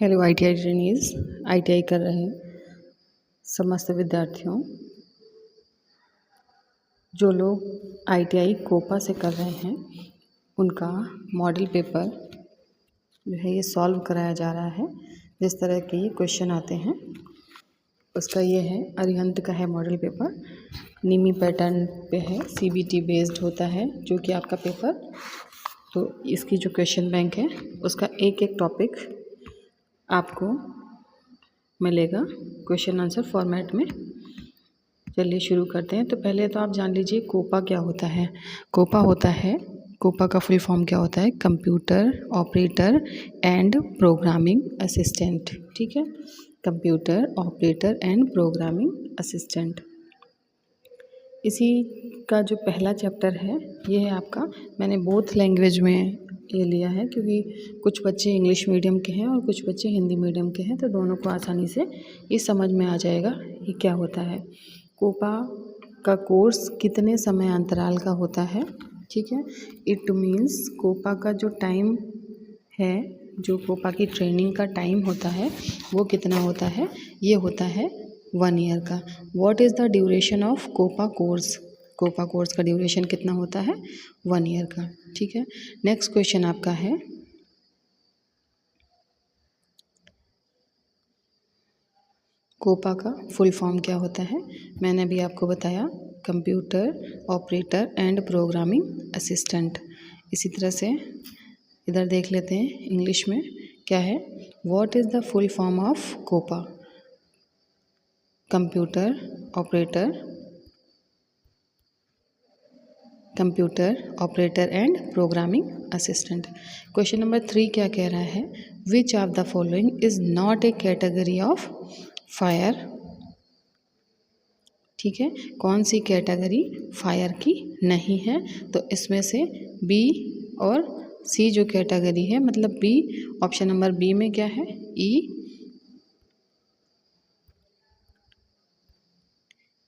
Hello ITI trainees, ITI कर रहे समस्त विद्यार्थियों। जो लोग ITI कोपा से कर रहे हैं उनका मॉडल पेपर जो है ये सॉल्व कराया जा रहा है। जिस तरह के ये क्वेश्चन आते हैं उसका ये है, अरिहंत का है मॉडल पेपर, निमी पैटर्न पे है, CBT बेस्ड होता है जो कि आपका पेपर। तो इसकी जो क्वेश्चन बैंक है उसका एक एक टॉपिक आपको मिलेगा क्वेश्चन आंसर फॉर्मेट में। चलिए शुरू करते हैं। तो पहले तो आप जान लीजिए कोपा क्या होता है। कोपा का फुल फॉर्म क्या होता है? Computer operator and programming assistant. ठीक है, computer operator and programming assistant. इसी का जो पहला चैप्टर है ये है आपका, मैंने बोथ लैंग्वेज में ये लिया है क्योंकि कुछ बच्चे इंग्लिश मीडियम के हैं और कुछ बच्चे हिंदी मीडियम के हैं, तो दोनों को आसानी से ये समझ में आ जाएगा ये क्या होता है। कोपा का कोर्स कितने समय अंतराल का होता है? ठीक है, इट मीन्स कोपा का जो टाइम है, जो कोपा की ट्रेनिंग का टाइम होता है वो कितना होता है? ये होता है 1 ईयर का। What is the duration of COPA course? COPA course का ड्यूरेशन कितना होता है? 1 ईयर का। ठीक है, नेक्स्ट क्वेश्चन आपका है, कोपा का फुल फॉर्म क्या होता है? मैंने अभी आपको बताया, computer operator and programming assistant. इसी तरह से इधर देख लेते हैं इंग्लिश में क्या है। What is the full form of COPA? Computer operator and programming assistant. Question number 3 क्या कह रहा है? Which of the following is not a category of fire? ठीक है, कौन सी कैटेगरी फायर की नहीं है? तो इसमें से बी और सी जो कैटेगरी है, मतलब बी, ऑप्शन नंबर बी में क्या है?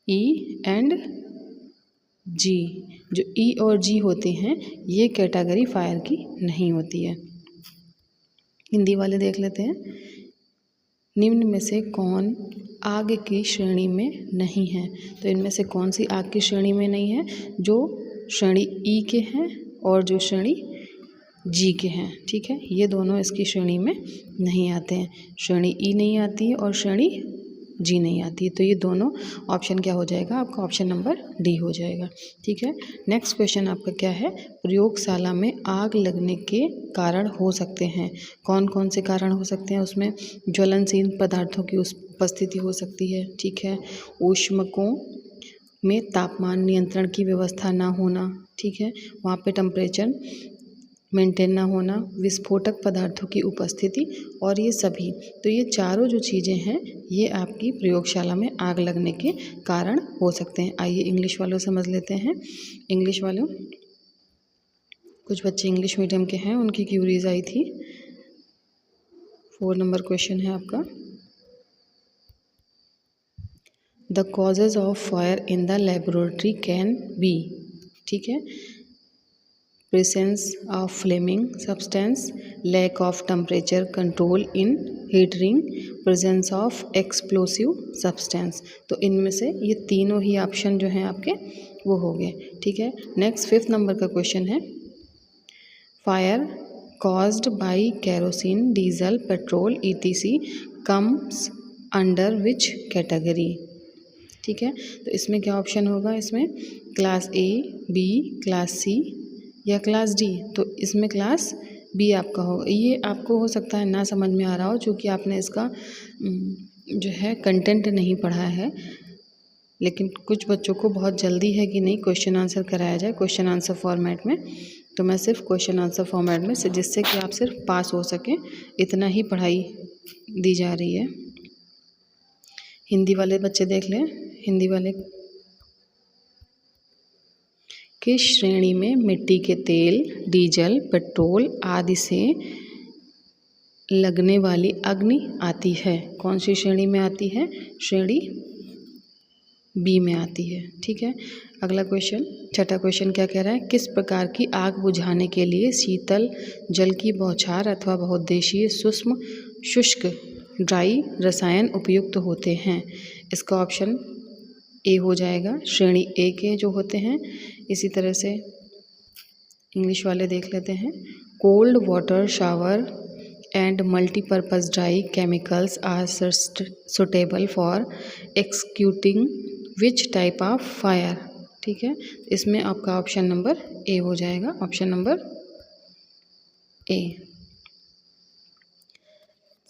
ई एंड जी। जो ई और जी होते हैं ये कैटेगरी फायर की नहीं होती है। हिंदी वाले देख लेते हैं। निम्न में से कौन आग की श्रेणी में नहीं है? तो इनमें से कौन सी आग की श्रेणी में नहीं है? जो श्रेणी ई के हैं और जो श्रेणी जी के हैं। ठीक है, ये दोनों इसकी श्रेणी में नहीं आते हैं। श्रेणी ई नहीं आती है और श्रेणी जी नहीं आती है, तो ये दोनों ऑप्शन क्या हो जाएगा आपका? ऑप्शन नंबर डी हो जाएगा। ठीक है, नेक्स्ट क्वेश्चन आपका क्या है? प्रयोगशाला में आग लगने के कारण हो सकते हैं। कौन कौन से कारण हो सकते हैं? उसमें ज्वलनशील पदार्थों की उपस्थिति हो सकती है। ठीक है, ऊष्मकों में तापमान नियंत्रण की व्यवस्था ना होना। ठीक है, वहाँ पे टेम्परेचर मेंटेन ना होना, विस्फोटक पदार्थों की उपस्थिति और ये सभी। तो ये चारों जो चीज़ें हैं ये आपकी प्रयोगशाला में आग लगने के कारण हो सकते हैं। आइए इंग्लिश वालों समझ लेते हैं। इंग्लिश वालों, कुछ बच्चे इंग्लिश मीडियम के हैं, उनकी क्यूरीज आई थी। 4 नंबर क्वेश्चन है आपका, the causes of fire in the laboratory can be. ठीक है, presence of flaming substance, lack of temperature control in heating, presence of explosive substance। तो इनमें से ये तीनों ही ऑप्शन जो हैं आपके वो हो गए। ठीक है, नेक्स्ट 5th नंबर का क्वेश्चन है, fire caused by kerosene, diesel, petrol etc comes under which category? ठीक है, तो इसमें क्या ऑप्शन होगा? इसमें class A, B, class C या क्लास डी। तो इसमें क्लास बी आपका होगा। ये आपको हो सकता है ना समझ में आ रहा हो क्योंकि आपने इसका जो है कंटेंट नहीं पढ़ा है, लेकिन कुछ बच्चों को बहुत जल्दी है कि नहीं क्वेश्चन आंसर कराया जाए क्वेश्चन आंसर फॉर्मेट में। तो मैं सिर्फ क्वेश्चन आंसर फॉर्मेट में से, जिससे कि आप सिर्फ पास हो सकें, इतना ही पढ़ाई दी जा रही है। हिंदी वाले बच्चे देख लें। हिंदी वाले, किस श्रेणी में मिट्टी के तेल, डीजल, पेट्रोल आदि से लगने वाली अग्नि आती है? कौन सी श्रेणी में आती है? श्रेणी बी में आती है। ठीक है, अगला क्वेश्चन, छठा क्वेश्चन क्या कह रहा है? किस प्रकार की आग बुझाने के लिए शीतल जल की बौछार अथवा बहुउद्देशीय सूक्ष्म शुष्क ड्राई रसायन उपयुक्त होते हैं? इसका ऑप्शन ए हो जाएगा, श्रेणी ए के जो होते हैं। इसी तरह से इंग्लिश वाले देख लेते हैं। Cold water shower and multipurpose dry chemicals are suitable for executing which type of fire. ठीक है, इसमें आपका ऑप्शन नंबर ए हो जाएगा, option number A.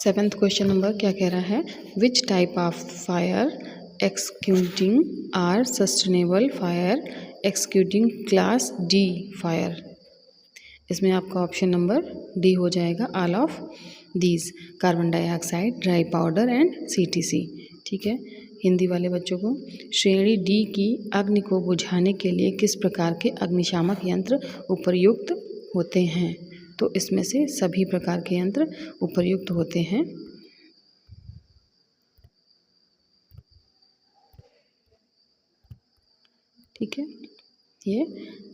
7th question number क्या कह रहा है? Which type of fire executing are sustainable fire executing class D fire. इसमें आपका ऑप्शन नंबर डी हो जाएगा, all of these, carbon dioxide, dry powder and CTC। ठीक है, हिंदी वाले बच्चों को, श्रेणी डी की अग्नि को बुझाने के लिए किस प्रकार के अग्निशामक यंत्र उपयुक्त होते हैं? तो इसमें से सभी प्रकार के यंत्र उपयुक्त होते हैं। ठीक है, ये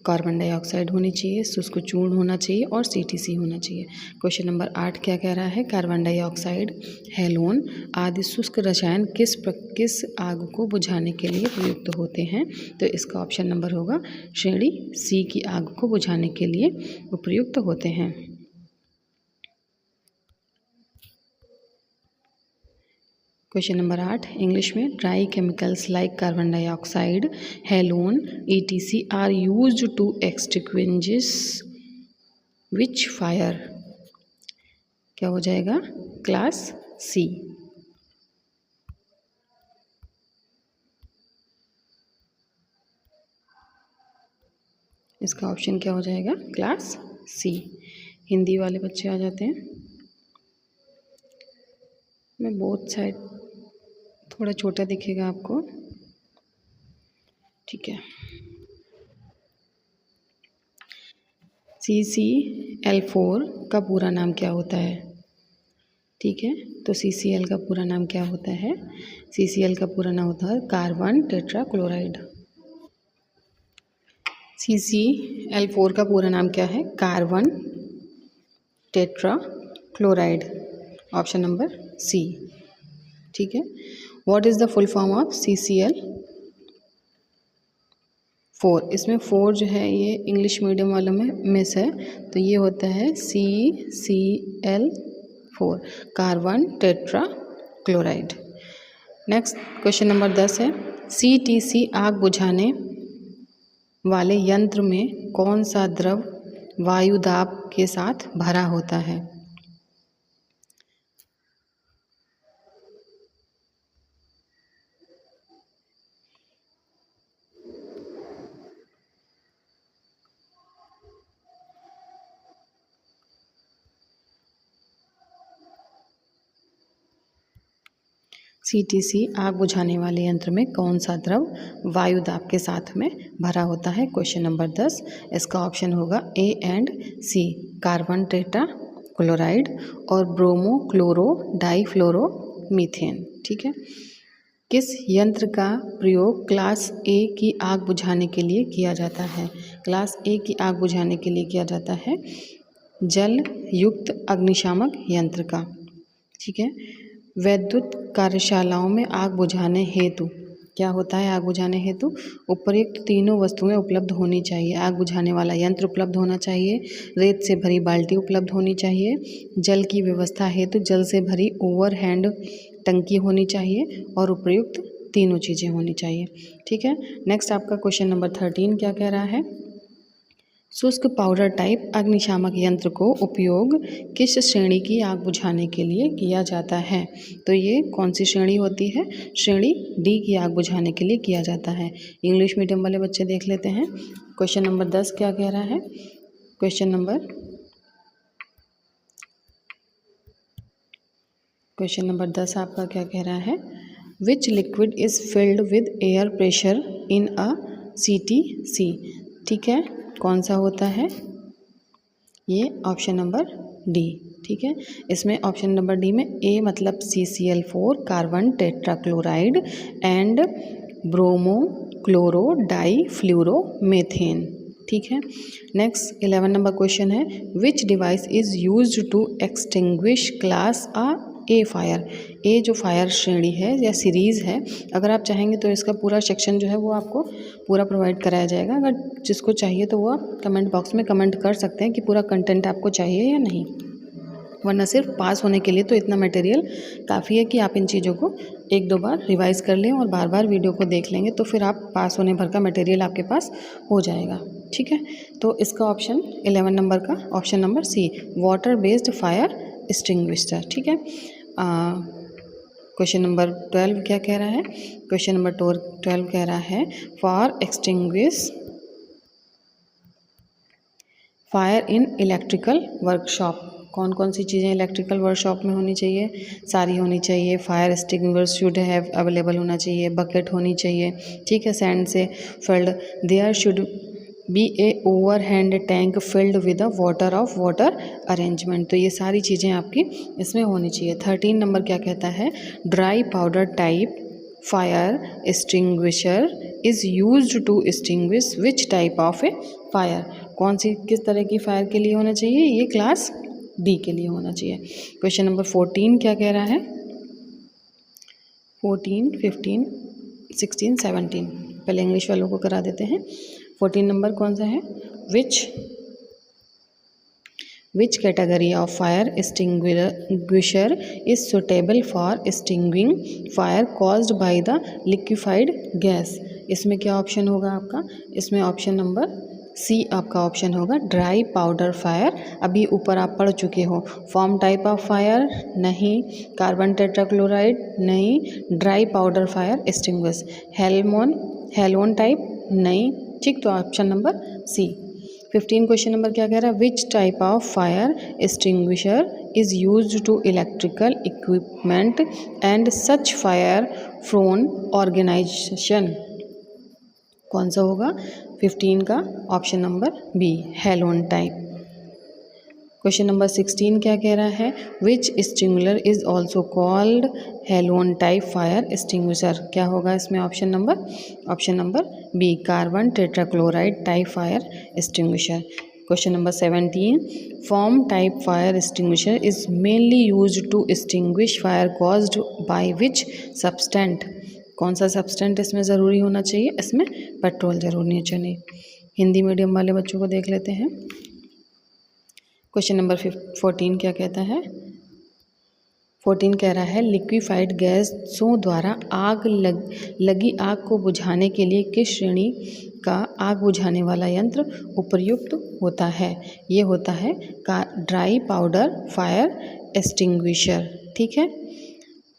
कार्बन डाइऑक्साइड होनी चाहिए, शुष्क चूर्ण होना चाहिए और CTC होना चाहिए। क्वेश्चन नंबर 8 क्या कह रहा है? कार्बन डाइऑक्साइड, हैलोन आदि शुष्क रसायन किस आग को बुझाने के लिए प्रयुक्त होते हैं? तो इसका ऑप्शन नंबर होगा, श्रेणी सी की आग को बुझाने के लिए उपयुक्त होते हैं। क्वेश्चन नंबर 8 इंग्लिश में, dry chemicals like carbon dioxide, halon, ETC are used to extinguish which fire. क्या हो जाएगा? Class C. इसका ऑप्शन क्या हो जाएगा? क्लास सी। हिंदी वाले बच्चे आ जाते हैं। मैं बोथ साइड थोड़ा छोटा दिखेगा आपको। ठीक है, CCl4 का पूरा नाम क्या होता है? ठीक है, तो CCl का पूरा नाम क्या होता है? CCl का पूरा नाम होता है कार्बन टेट्रा क्लोराइड। CCl4 का पूरा नाम क्या है? Carbon tetra chloride, option number C. ठीक है, what is the full form of CCl4? इसमें 4 जो है ये इंग्लिश मीडियम वालों में मिस है, तो ये होता है CCl4, carbon tetra chloride. Next question number 10 है, CTC आग बुझाने वाले यंत्र में कौन सा द्रव वायु दाब के साथ भरा होता है? CTC आग बुझाने वाले यंत्र में कौन सा द्रव वायु दाब के साथ में भरा होता है? क्वेश्चन नंबर 10, इसका ऑप्शन होगा A and C, carbon tetra chloride और ब्रोमो क्लोरो डाईफ्लोरो मीथेन। ठीक है, किस यंत्र का प्रयोग क्लास ए की आग बुझाने के लिए किया जाता है? क्लास ए की आग बुझाने के लिए किया जाता है जल युक्त अग्निशामक यंत्र का। ठीक है, वैद्युत कार्यशालाओं में आग बुझाने हेतु क्या होता है? आग बुझाने हेतु उपर्युक्त तीनों वस्तुएं उपलब्ध होनी चाहिए। आग बुझाने वाला यंत्र उपलब्ध होना चाहिए, रेत से भरी बाल्टी उपलब्ध होनी चाहिए, जल की व्यवस्था हेतु जल से भरी ओवरहेड टंकी होनी चाहिए और उपर्युक्त तीनों चीज़ें होनी चाहिए। ठीक है, नेक्स्ट आपका क्वेश्चन नंबर 13 क्या कह रहा है? शुष्क पाउडर टाइप अग्निशामक यंत्र को उपयोग किस श्रेणी की आग बुझाने के लिए किया जाता है? तो ये कौन सी श्रेणी होती है? श्रेणी डी की आग बुझाने के लिए किया जाता है। इंग्लिश मीडियम वाले बच्चे देख लेते हैं। क्वेश्चन नंबर 10 क्या कह रहा है? क्वेश्चन नंबर 10 आपका क्या कह रहा है? विच liquid is filled with air pressure in a CTC। ठीक है, कौन सा होता है? ये ऑप्शन नंबर डी। ठीक है, इसमें ऑप्शन नंबर डी में ए मतलब CCl4, carbon tetra chloride and bromo chloro di fluoro methane. ठीक है, नेक्स्ट 11 नंबर क्वेश्चन है, which device is used to extinguish class a A fire. A जो फायर श्रेणी है या सीरीज़ है, अगर आप चाहेंगे तो इसका पूरा सेक्शन जो है वो आपको पूरा प्रोवाइड कराया जाएगा। अगर जिसको चाहिए तो वो आप कमेंट बॉक्स में कमेंट कर सकते हैं कि पूरा कंटेंट आपको चाहिए या नहीं, वरना सिर्फ पास होने के लिए तो इतना मटेरियल काफ़ी है कि आप इन चीज़ों को 1-2 बार रिवाइज़ कर लें और बार बार वीडियो को देख लेंगे तो फिर आप पास होने भर का मटेरियल आपके पास हो जाएगा। ठीक है, तो इसका ऑप्शन 11 नंबर का option number C, water based fire extinguisher. ठीक है, क्वेश्चन नंबर 12 क्या कह रहा है? क्वेश्चन नंबर 12 कह रहा है for extinguish fire in electrical workshop. कौन कौन सी चीज़ें इलेक्ट्रिकल वर्कशॉप में होनी चाहिए? सारी होनी चाहिए। Fire extinguisher should have available होना चाहिए, बकेट होनी चाहिए। ठीक है, सैंड से filled, there should be a over hand tank filled with a water of water arrangement. तो ये सारी चीज़ें आपकी इसमें होनी चाहिए। 13 नंबर क्या कहता है? Dry powder type fire extinguisher is used to extinguish which type of a fire. कौन सी किस तरह की फायर के लिए होना चाहिए? ये क्लास डी के लिए होना चाहिए। क्वेश्चन नंबर 14 क्या कह रहा है? 14, 15, 16, 17 पहले इंग्लिश वालों को करा देते हैं। 14 नंबर कौन सा है? Which category of fire extinguisher is suitable for extinguishing fire caused by the liquefied gas. इसमें क्या ऑप्शन होगा आपका? इसमें ऑप्शन नंबर सी आपका ऑप्शन होगा, ड्राई पाउडर फायर। अभी ऊपर आप पढ़ चुके हो। फॉर्म टाइप ऑफ फायर नहीं, कार्बन टेट्राक्लोराइड नहीं, dry powder fire extinguish, halon type नहीं। ठीक, तो option number C. 15 question number क्या कह रहा है? Which type of fire extinguisher is used to electrical equipment and such fire from organisation. कौन सा होगा 15 का? Option number B, halon type. Question number 16 क्या कह रहा है? Which extinguisher is also called halon type fire extinguisher. क्या होगा इसमें option number B, carbon tetrachloride type fire extinguisher. Question number 17, foam type fire extinguisher is mainly used to extinguish fire caused by which substance. कौन सा सब्सटेंट इसमें ज़रूरी होना चाहिए? इसमें पेट्रोल जरूर नहीं चाहिए। हिंदी मीडियम वाले बच्चों को देख लेते हैं। क्वेश्चन नंबर 14 क्या कहता है? 14 कह रहा है लिक्विफाइड गैसों द्वारा लगी आग को बुझाने के लिए किस श्रेणी का आग बुझाने वाला यंत्र उपयुक्त होता है? ये होता है ड्राई पाउडर फायर एक्सटिंग्विशर। ठीक है,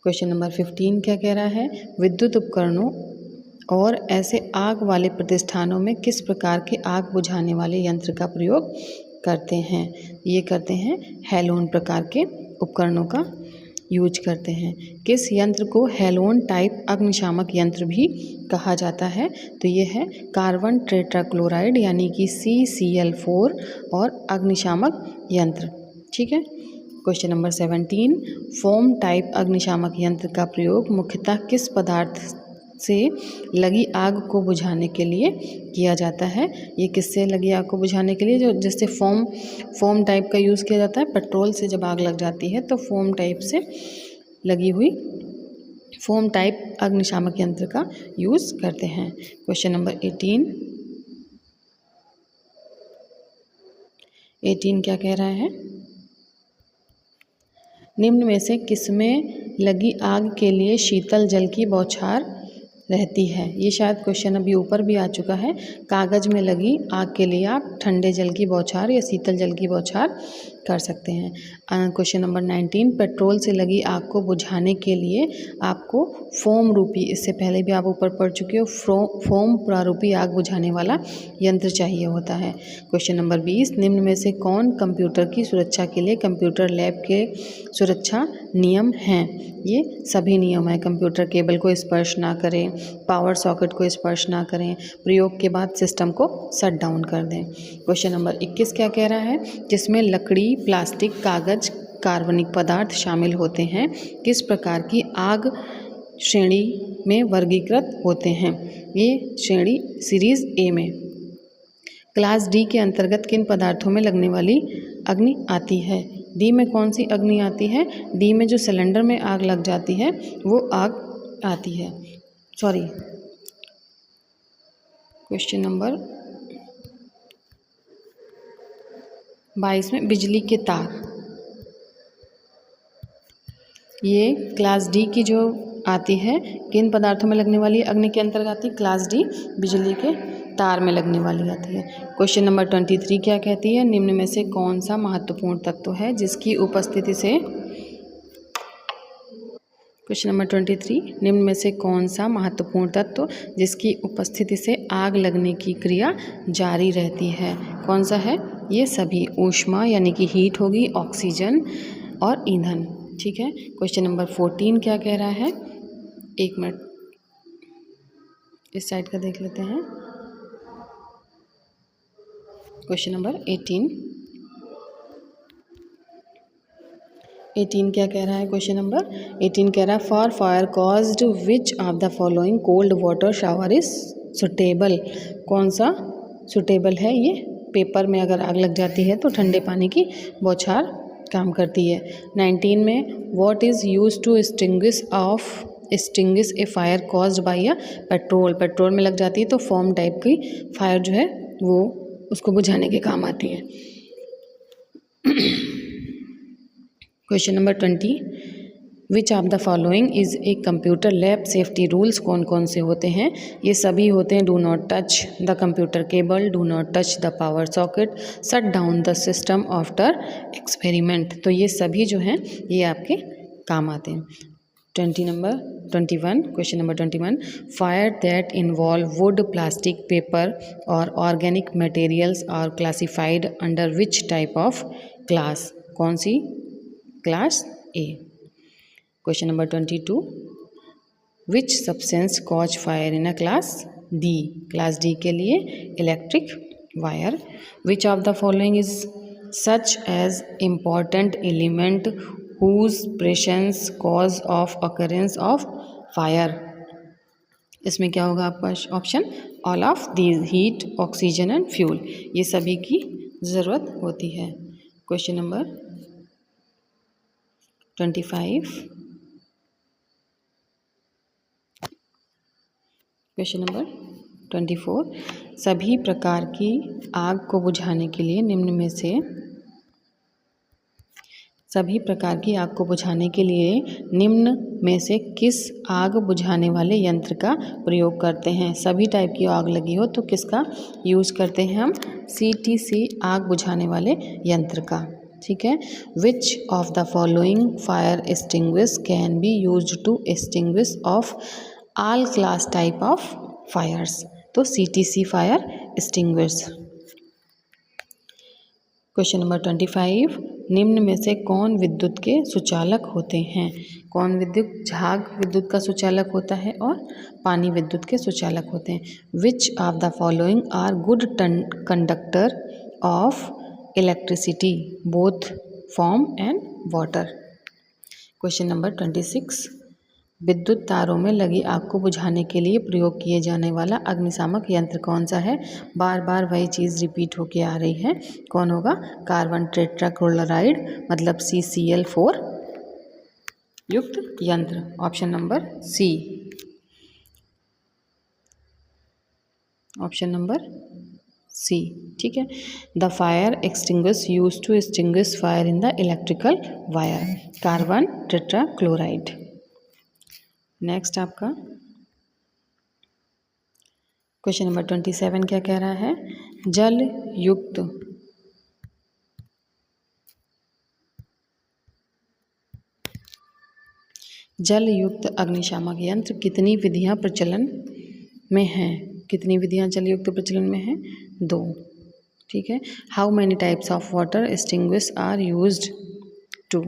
क्वेश्चन नंबर 15 क्या कह रहा है? विद्युत उपकरणों और ऐसे आग वाले प्रतिष्ठानों में किस प्रकार के आग बुझाने वाले यंत्र का प्रयोग करते हैं? ये करते हैं हेलोन प्रकार के उपकरणों का यूज करते हैं। किस यंत्र को हेलोन टाइप अग्निशामक यंत्र भी कहा जाता है? तो ये है कार्बन टेट्राक्लोराइड यानी कि CCl4 और अग्निशामक यंत्र। ठीक है, क्वेश्चन नंबर 17, फोम टाइप अग्निशामक यंत्र का प्रयोग मुख्यतः किस पदार्थ से लगी आग को बुझाने के लिए किया जाता है? ये किससे लगी आग को बुझाने के लिए जो जिससे फोम टाइप का यूज़ किया जाता है? पेट्रोल से जब आग लग जाती है तो फोम टाइप से लगी हुई फोम टाइप अग्निशामक यंत्र का यूज़ करते हैं। क्वेश्चन नंबर 18 क्या कह रहा है? निम्न में से किसमें लगी आग के लिए शीतल जल की बौछार रहती है? ये शायद क्वेश्चन अभी ऊपर भी आ चुका है। कागज़ में लगी आग के लिए आप ठंडे जल की बौछार या शीतल जल की बौछार कर सकते हैं। क्वेश्चन नंबर 19, पेट्रोल से लगी आग को बुझाने के लिए आपको फोम रूपी, इससे पहले भी आप ऊपर पढ़ चुके हो, फोम प्रारूपी आग बुझाने वाला यंत्र चाहिए होता है। क्वेश्चन नंबर 20, निम्न में से कौन कंप्यूटर की सुरक्षा के लिए कंप्यूटर लैब के सुरक्षा नियम हैं? ये सभी नियम हैं। कंप्यूटर केबल को स्पर्श ना करें, पावर सॉकेट को स्पर्श ना करें, प्रयोग के बाद सिस्टम को शट डाउन कर दें। क्वेश्चन नंबर 21 क्या कह रहा है? जिसमें लकड़ी, प्लास्टिक, कागज, कार्बनिक पदार्थ शामिल होते हैं, किस प्रकार की आग श्रेणी में वर्गीकृत होते हैं? ये श्रेणी सीरीज ए में। क्लास डी के अंतर्गत किन पदार्थों में लगने वाली अग्नि आती है? डी में कौन सी अग्नि आती है? डी में जो सिलेंडर में आग लग जाती है वो आग आती है। सॉरी, क्वेश्चन नंबर 22 में बिजली के तार, ये क्लास डी की जो आती है, किन पदार्थों में लगने वाली अग्नि के अंतर्गत आती है? क्लास डी, बिजली के तार में लगने वाली आती है। क्वेश्चन नंबर 23 क्या कहती है? निम्न में से कौन सा महत्वपूर्ण तत्व है जिसकी उपस्थिति से, क्वेश्चन नंबर 23, निम्न में से कौन सा महत्वपूर्ण तत्व जिसकी उपस्थिति से आग लगने की क्रिया जारी रहती है? कौन सा है? ये सभी, ऊष्मा यानी कि हीट होगी, ऑक्सीजन और ईंधन। ठीक है। क्वेश्चन नंबर 14 क्या कह रहा है? एक मिनट इस साइड का देख लेते हैं। क्वेश्चन नंबर 18 क्या कह रहा है? क्वेश्चन नंबर 18 कह रहा है for fire caused which of the following cold water shower is suitable. कौन सा सुटेबल है? ये पेपर में अगर आग लग जाती है तो ठंडे पानी की बौछार काम करती है। 19 में what is use to extinguish a fire caused by a petrol. Petrol में लग जाती है तो फोम टाइप की फायर जो है वो उसको बुझाने के काम आती है। Question number 20, which of the following is a computer lab safety rules. कौन कौन से होते हैं? ये सभी होते हैं, do not touch the computer cable, do not touch the power socket, shut down the system after experiment. तो ये सभी जो हैं ये आपके काम आते हैं। 21 question number 21, fire that involve wood, plastic, paper और organic materials are classified under which type of class. कौन सी? Class A. Question number 22, which substance cause fire in a class D. Class D के लिए electric wire. Which of the following is such as important element whose presence cause of occurrence of fire. इसमें क्या होगा आपका option? All of these, heat, oxygen and fuel, ये सभी की ज़रूरत होती है। क्वेश्चन नंबर 25, क्वेश्चन नंबर 24, सभी प्रकार की आग को बुझाने के लिए निम्न में से, सभी प्रकार की आग को बुझाने के लिए निम्न में से किस आग बुझाने वाले यंत्र का प्रयोग करते हैं? सभी टाइप की आग लगी हो तो किसका यूज़ करते हैं हम? CTC आग बुझाने वाले यंत्र का। ठीक है। Which of the following fire extinguish can be use to extinguish of all class type of fires. तो CTC fire extinguish. Question number 25, निम्न में से कौन विद्युत के सुचालक होते हैं? कौन विद्युत? झाग विद्युत का सुचालक होता है और पानी विद्युत के सुचालक होते हैं। Which of the following are good conductor of electricity both form and water. Question number 26, विद्युत तारों में लगी आग को बुझाने के लिए प्रयोग किए जाने वाला अग्निशामक यंत्र कौन सा है? बार बार वही चीज़ रिपीट होके आ रही है। कौन होगा? कार्बन टेट्राक्लोराइड मतलब CCl4 युक्त यंत्र। Option number C. Option number C. ठीक है। The fire extinguish use to extinguish fire in the electrical wire, carbon tetrachloride. Next आपका क्वेश्चन नंबर 27 क्या कह रहा है? जल युक्त अग्निशामक यंत्र कितनी विधियां प्रचलन में हैं? कितनी विधियां जल युक्त प्रचलन में हैं? 2। ठीक है। How many types of water extinguish are used to.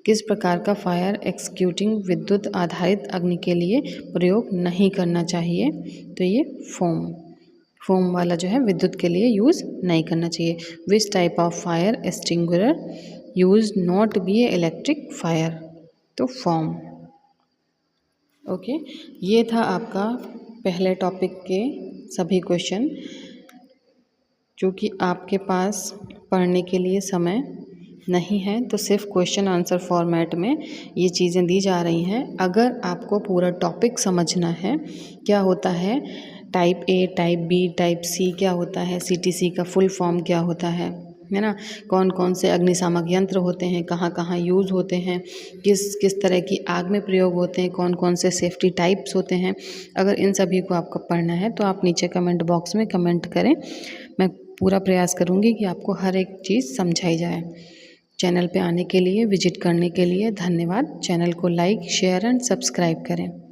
किस प्रकार का फायर एक्सक्यूटिंग विद्युत आधारित अग्नि के लिए प्रयोग नहीं करना चाहिए? तो ये फोम वाला जो है विद्युत के लिए यूज़ नहीं करना चाहिए। विच type of fire extinguisher use not be A electric fire. तो फोम। ओके। ये था आपका पहले टॉपिक के सभी क्वेश्चन जो कि आपके पास पढ़ने के लिए समय नहीं है तो सिर्फ क्वेश्चन आंसर फॉर्मेट में ये चीज़ें दी जा रही हैं। अगर आपको पूरा टॉपिक समझना है, क्या होता है type A, type B, type C क्या होता है, CTC का फुल फॉर्म क्या होता है ना, कौन कौन से अग्निशामक यंत्र होते हैं, कहाँ कहाँ यूज़ होते हैं, किस किस तरह की आग में प्रयोग होते हैं, कौन कौन से सेफ्टी टाइप्स होते हैं, अगर इन सभी को आपको पढ़ना है तो आप नीचे कमेंट बॉक्स में कमेंट करें। मैं पूरा प्रयास करूँगी कि आपको हर एक चीज़ समझाई जाए। चैनल पे आने के लिए, विजिट करने के लिए धन्यवाद। चैनल को लाइक, शेयर एंड सब्सक्राइब करें।